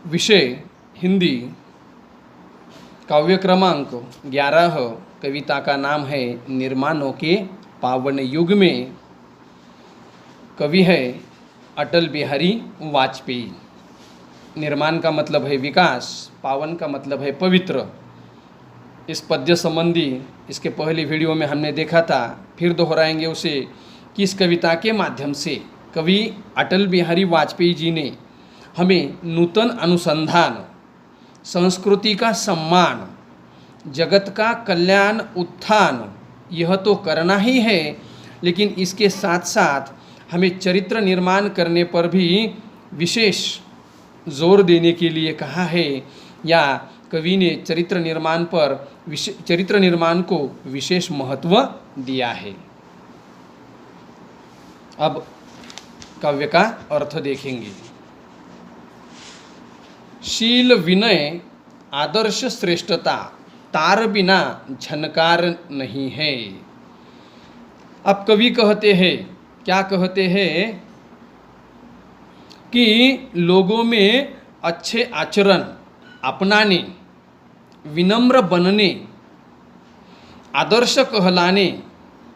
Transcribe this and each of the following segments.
विषय हिंदी, काव्य क्रमांक 11, कविता का नाम है निर्माणों के पावन युग में। कवि है अटल बिहारी वाजपेयी। निर्माण का मतलब है विकास, पावन का मतलब है पवित्र। इस पद्य संबंधी इसके पहले वीडियो में हमने देखा था, फिर दोहराएंगे उसे कि इस कविता के माध्यम से कवि अटल बिहारी वाजपेयी जी ने हमें नूतन अनुसंधान, संस्कृति का सम्मान, जगत का कल्याण, उत्थान यह तो करना ही है, लेकिन इसके साथ साथ हमें चरित्र निर्माण करने पर भी विशेष जोर देने के लिए कहा है, या कवि ने चरित्र निर्माण को विशेष महत्व दिया है। अब काव्य का अर्थ देखेंगे। शील विनय आदर्श श्रेष्ठता, तार बिना झनकार नहीं है। अब कवि कहते हैं, क्या कहते हैं कि लोगों में अच्छे आचरण अपनाने, विनम्र बनने, आदर्श कहलाने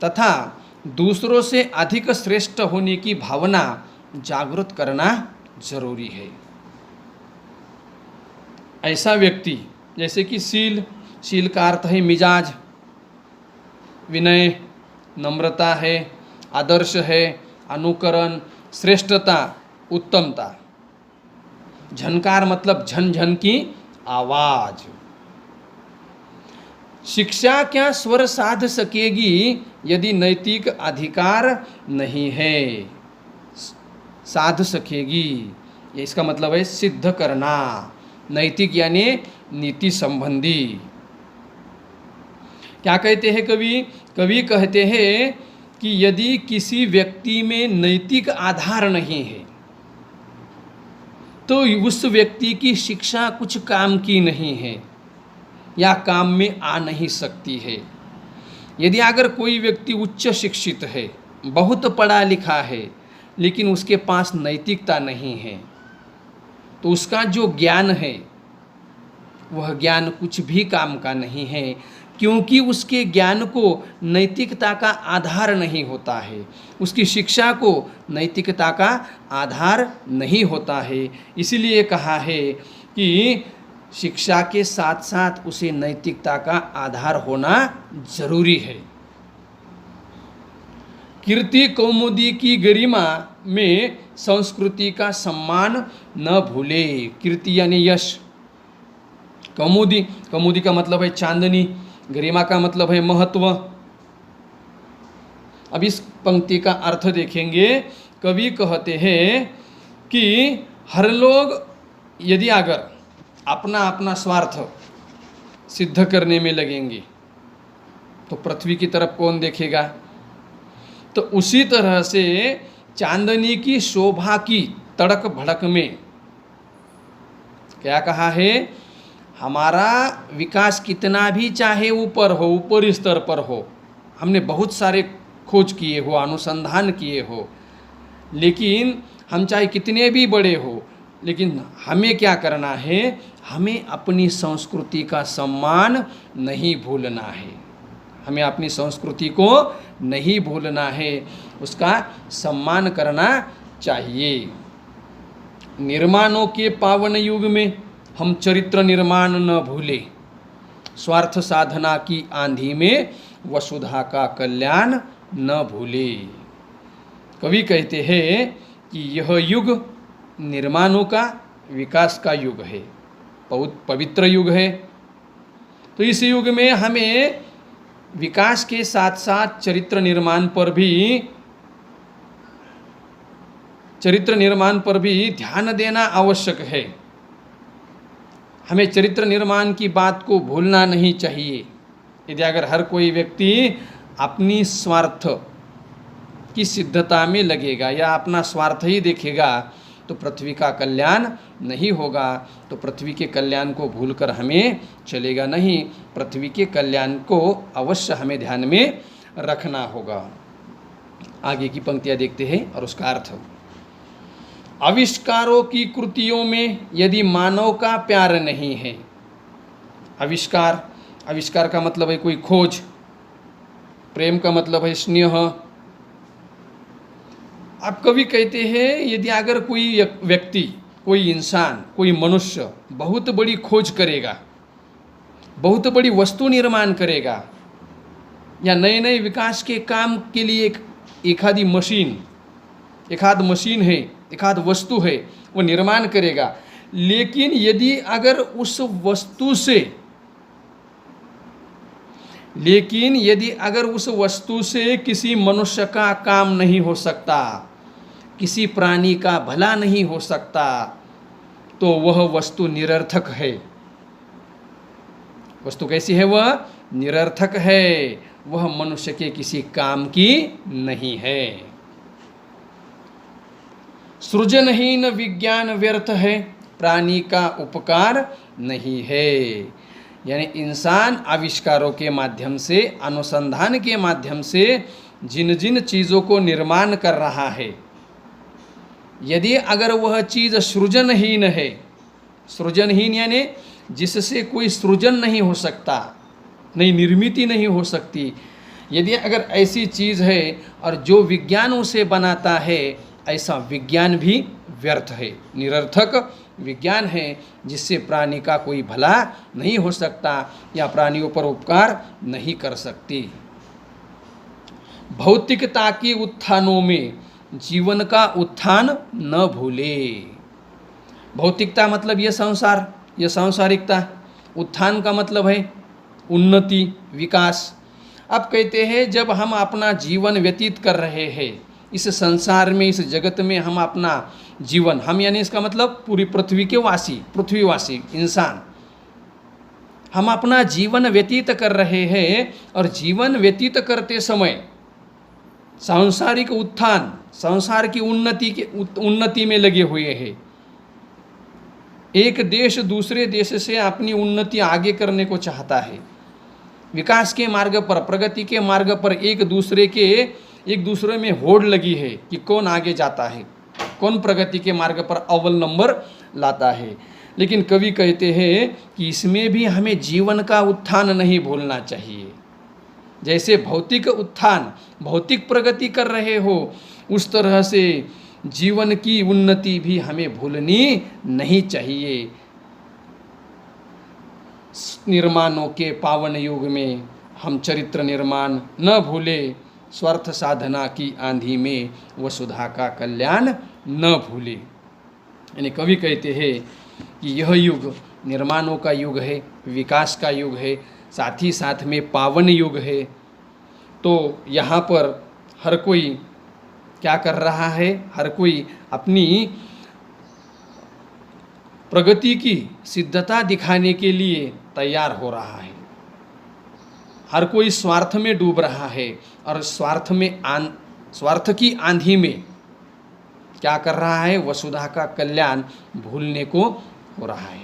तथा दूसरों से अधिक श्रेष्ठ होने की भावना जागृत करना जरूरी है। ऐसा व्यक्ति, जैसे कि शील का अर्थ है मिजाज, विनय नम्रता है, आदर्श है अनुकरण, श्रेष्ठता उत्तमता, झनकार मतलब झन की आवाज। शिक्षा क्या स्वर साध सकेगी यदि नैतिक अधिकार नहीं है। साध सकेगी, ये इसका मतलब है सिद्ध करना। नैतिक यानी नीति संबंधी। क्या कहते हैं कवि कहते हैं कि यदि किसी व्यक्ति में नैतिक आधार नहीं है तो उस व्यक्ति की शिक्षा कुछ काम की नहीं है या काम में आ नहीं सकती है। यदि अगर कोई व्यक्ति उच्च शिक्षित है, बहुत पढ़ा लिखा है, लेकिन उसके पास नैतिकता नहीं है, तो उसका जो ज्ञान है वह ज्ञान कुछ भी काम का नहीं है, क्योंकि उसके ज्ञान को नैतिकता का आधार नहीं होता है, उसकी शिक्षा को नैतिकता का आधार नहीं होता है। इसीलिए कहा है कि शिक्षा के साथ साथ उसे नैतिकता का आधार होना जरूरी है। कीर्ति कौमुदी की गरिमा में संस्कृति का सम्मान न भूले। कीर्ति यानी यश, कौमुदी का मतलब है चांदनी, गरिमा का मतलब है महत्व। अब इस पंक्ति का अर्थ देखेंगे। कवि कहते हैं कि हर लोग यदि अगर अपना अपना स्वार्थ सिद्ध करने में लगेंगे तो पृथ्वी की तरफ कौन देखेगा। तो उसी तरह से चांदनी की शोभा की तड़क भड़क में क्या कहा है, हमारा विकास कितना भी चाहे ऊपर स्तर पर हो, हमने बहुत सारे खोज किए हो, अनुसंधान किए हो, लेकिन हम चाहे कितने भी बड़े हो, लेकिन हमें क्या करना है, हमें अपनी संस्कृति का सम्मान नहीं भूलना है। हमें अपनी संस्कृति को नहीं भूलना है, उसका सम्मान करना चाहिए। निर्माणों के पावन युग में हम चरित्र निर्माण न भूले, स्वार्थ साधना की आंधी में वसुधा का कल्याण न भूले। कवि कहते हैं कि यह युग निर्माणों का, विकास का युग है, पवित्र युग है। तो इस युग में हमें विकास के साथ साथ चरित्र निर्माण पर भी ध्यान देना आवश्यक है। हमें चरित्र निर्माण की बात को भूलना नहीं चाहिए। यदि अगर हर कोई व्यक्ति अपनी स्वार्थ की सिद्धता में लगेगा या अपना स्वार्थ ही देखेगा तो पृथ्वी का कल्याण नहीं होगा। तो पृथ्वी के कल्याण को भूलकर हमें चलेगा नहीं, पृथ्वी के कल्याण को अवश्य हमें ध्यान में रखना होगा। आगे की पंक्तियाँ देखते हैं और उसका अर्थ। आविष्कारों की कृतियों में यदि मानव का प्यार नहीं है, आविष्कार का मतलब है कोई खोज, प्रेम का मतलब है स्नेह। आप कवि कहते हैं यदि अगर कोई व्यक्ति, कोई इंसान, कोई मनुष्य बहुत बड़ी खोज करेगा, बहुत बड़ी वस्तु निर्माण करेगा, या नए नए विकास के काम के लिए एक आध मशीन है, एक आध वस्तु है, वो निर्माण करेगा, लेकिन यदि अगर उस वस्तु से किसी मनुष्य का काम नहीं हो सकता, किसी प्राणी का भला नहीं हो सकता, तो वह वस्तु निरर्थक है। वस्तु कैसी है? वह निरर्थक है, वह मनुष्य के किसी काम की नहीं है। सृजनहीन विज्ञान व्यर्थ है, प्राणी का उपकार नहीं है। यानी इंसान आविष्कारों के माध्यम से, अनुसंधान के माध्यम से जिन जिन चीज़ों को निर्माण कर रहा है, यदि अगर वह चीज़ सृजनहीन है, सृजनहीन यानी जिससे कोई सृजन नहीं हो सकता, नई निर्मिति नहीं हो सकती, यदि अगर ऐसी चीज़ है और जो विज्ञान उसे बनाता है, ऐसा विज्ञान भी व्यर्थ है, निरर्थक विज्ञान है, जिससे प्राणी का कोई भला नहीं हो सकता या प्राणियों पर उपकार नहीं कर सकती। भौतिकता के उत्थानों में जीवन का उत्थान न भूले। भौतिकता मतलब ये संसार, ये सांसारिकता। उत्थान का मतलब है उन्नति, विकास। अब कहते हैं जब हम अपना जीवन व्यतीत कर रहे हैं इस संसार में, इस जगत में, हम अपना जीवन, हम यानी इसका मतलब पूरी पृथ्वी के वासी, पृथ्वीवासी इंसान, हम अपना जीवन व्यतीत कर रहे हैं और जीवन व्यतीत करते समय सांसारिक उत्थान, संसार की उन्नति में लगे हुए हैं। एक देश दूसरे देश से अपनी उन्नति आगे करने को चाहता है, विकास के मार्ग पर, प्रगति के मार्ग पर एक दूसरे में होड़ लगी है कि कौन आगे जाता है, कौन प्रगति के मार्ग पर अव्वल नंबर लाता है। लेकिन कवि कहते हैं कि इसमें भी हमें जीवन का उत्थान नहीं भूलना चाहिए। जैसे भौतिक उत्थान, भौतिक प्रगति कर रहे हो, उस तरह से जीवन की उन्नति भी हमें भूलनी नहीं चाहिए। निर्माणों के पावन युग में हम चरित्र निर्माण न भूले, स्वार्थ साधना की आंधी में वसुधा का कल्याण न भूले। यानी कवि कहते हैं कि यह युग निर्माणों का युग है, विकास का युग है, साथ ही साथ में पावन युग है। तो यहाँ पर हर कोई क्या कर रहा है? हर कोई अपनी प्रगति की सिद्धता दिखाने के लिए तैयार हो रहा है। हर कोई स्वार्थ में डूब रहा है और स्वार्थ की आंधी में क्या कर रहा है? वसुधा का कल्याण भूलने को हो रहा है,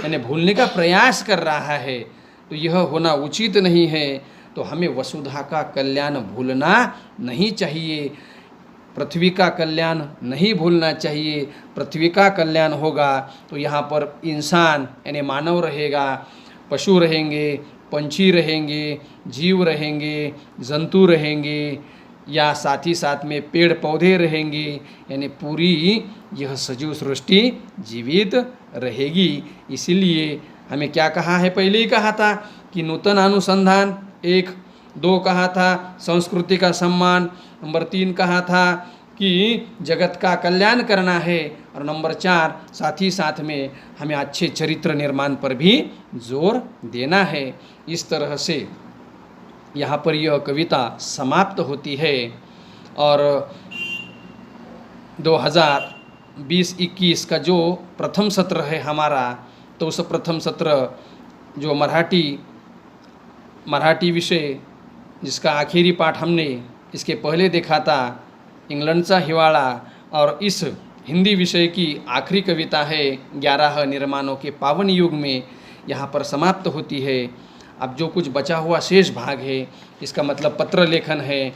यानी भूलने का प्रयास कर रहा है। तो यह होना उचित नहीं है। तो हमें वसुधा का कल्याण भूलना नहीं चाहिए, पृथ्वी का कल्याण नहीं भूलना चाहिए। पृथ्वी का कल्याण होगा तो यहाँ पर इंसान यानी मानव रहेगा, पशु रहेंगे, पंछी रहेंगे, जीव रहेंगे, जंतु रहेंगे, या साथ ही साथ में पेड़ पौधे रहेंगे, यानी पूरी यह सजीव सृष्टि जीवित रहेगी। इसीलिए हमें क्या कहा है? पहले ही कहा था कि नूतन अनुसंधान 1, 2 कहा था संस्कृति का सम्मान, नंबर 3 कहा था कि जगत का कल्याण करना है, और नंबर 4 साथ ही साथ में हमें अच्छे चरित्र निर्माण पर भी जोर देना है। इस तरह से यहाँ पर यह कविता समाप्त होती है। और 2020-21 का जो प्रथम सत्र है हमारा, तो उस प्रथम सत्र जो मराठी विषय जिसका आखिरी पाठ हमने इसके पहले देखा था, इंग्लंडचा हिवाळा, और इस हिंदी विषय की आखिरी कविता है 11 निर्माणों के पावन युग में, यहाँ पर समाप्त होती है। अब जो कुछ बचा हुआ शेष भाग है, इसका मतलब पत्र लेखन है,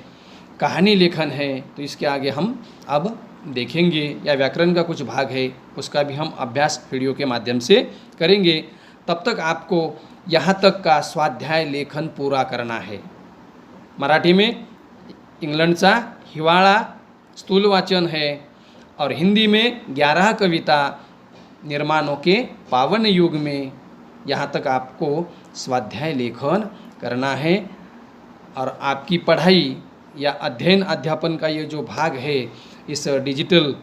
कहानी लेखन है, तो इसके आगे हम अब देखेंगे या व्याकरण का कुछ भाग है उसका भी हम अभ्यास वीडियो के माध्यम से करेंगे। तब तक आपको यहाँ तक का स्वाध्याय लेखन पूरा करना है। मराठी में इंग्लंडचा हिवाळा स्थूल वाचन है और हिंदी में 11 कविता निर्माणों के पावन युग में, यहाँ तक आपको स्वाध्याय लेखन करना है। और आपकी पढ़ाई या अध्ययन अध्यापन का ये जो भाग है इस डिजिटल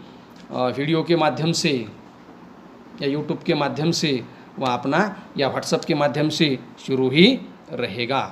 वीडियो के माध्यम से या यूट्यूब के माध्यम से वह अपना या व्हाट्सएप के माध्यम से शुरू ही रहेगा।